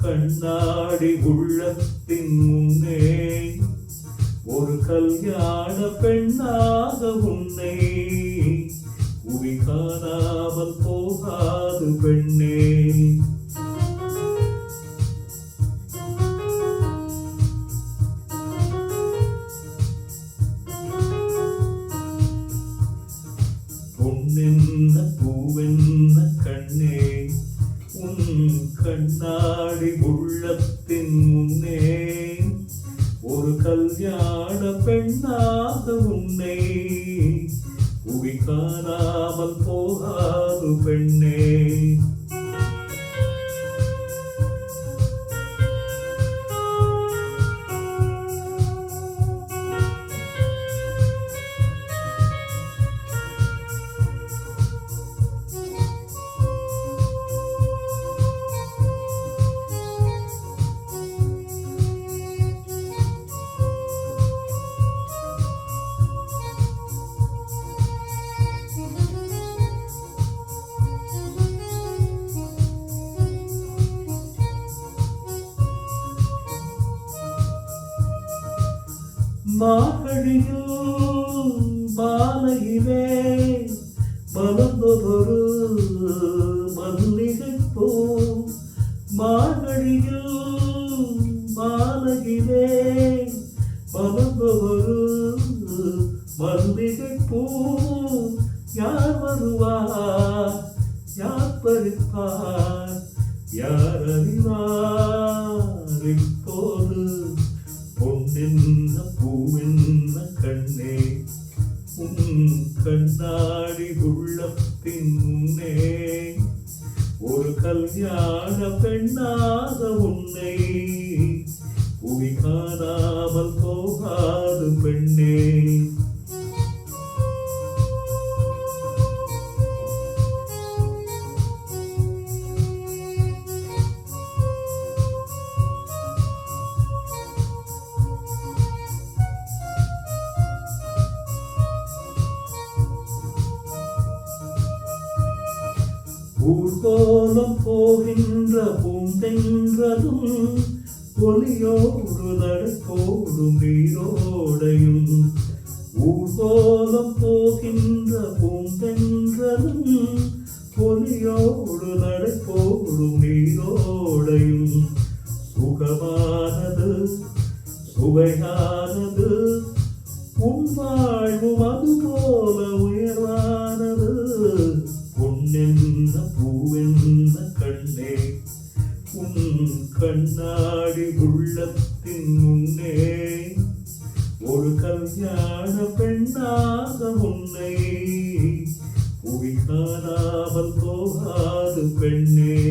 கண்ணாடி உள்ளத்தின் முன்னே ஒரு கல்யாண பெண்ணாக உன்னை உவி காணாமல் போகாது பெண்ணே. பொன்னென்ன பூவென்ன கண்ணே உன் கண்ணாடி உள்ளத்தின் முன்னே ஒரு கல்யாண பெண்ணாக உன்னை உவி காணாமல் போகாது பெண்ணே. மார்கழியில் மாலையிலே மலர்ந்ததொரு மல்லிகை பூ, மார்கழியில் மாலையிலே மலர்ந்ததொரு மல்லிகை பூ. யார் வருவார் யார் பறிப்பார் யார் அறிவார் இப்போது. பொன்னென்ன பூவென்ன கண்ணே உன் கண்ணாடி உள்ளத்தின் முன்னே ஒரு கல்யாண பெண்ணாக உன்னை உவி காணாமல் போகாது பெண்ணே. ஊர்கோலம் போகின்ற பூந்தென்றதும் ஒலியோடு நடக்கோடும் நீரோடையும். ஊர்கோலம் போகின்ற பூந்தென்றதும் ஒலியோடு நடக்கோடும் நீரோடையும். சுகமானது சுவையானது உன் வாழ்வும் அதுபோல உயர்வானது. பொன்னென்ன பூவென்ன கண்ணே உன் கண்ணாடி உள்ளத்தின் முன்னே ஒரு கல்யாண பெண்ணாக உன்னை உவி காணாமல் போகாது பெண்ணே.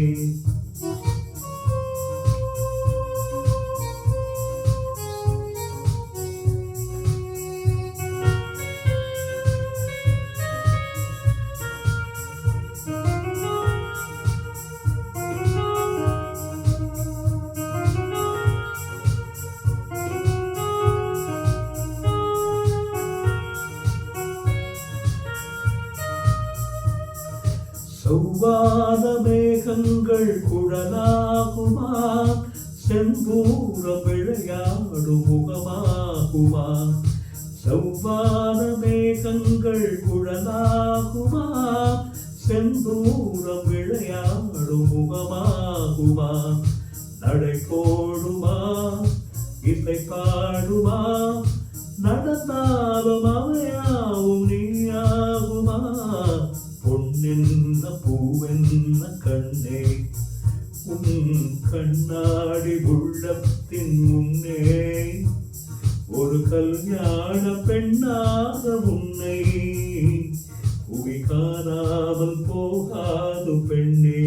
செவ்வான மேகங்கள் குழலாகுமா செந்தூரம் விளையாடும் முகமாகுமா. செவ்வான மேகங்கள் குழலாகுமா செந்தூரம் விளையாடும் முகமாகுமா. நடை போடுமா இசை பாடுமா நடந்தாலும் அவையாவும் நீயாகுமா. பொன்னென்ன பூவென்ன கண்ணே உன் கண்ணாடி உள்ளத்தின் முன்னே ஒரு கல்யாண பெண்ணாக உன்னை உவி காணாமல் போகாது பெண்ணே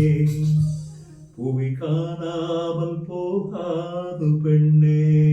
உவி காணாமல் போகாது பெண்ணே.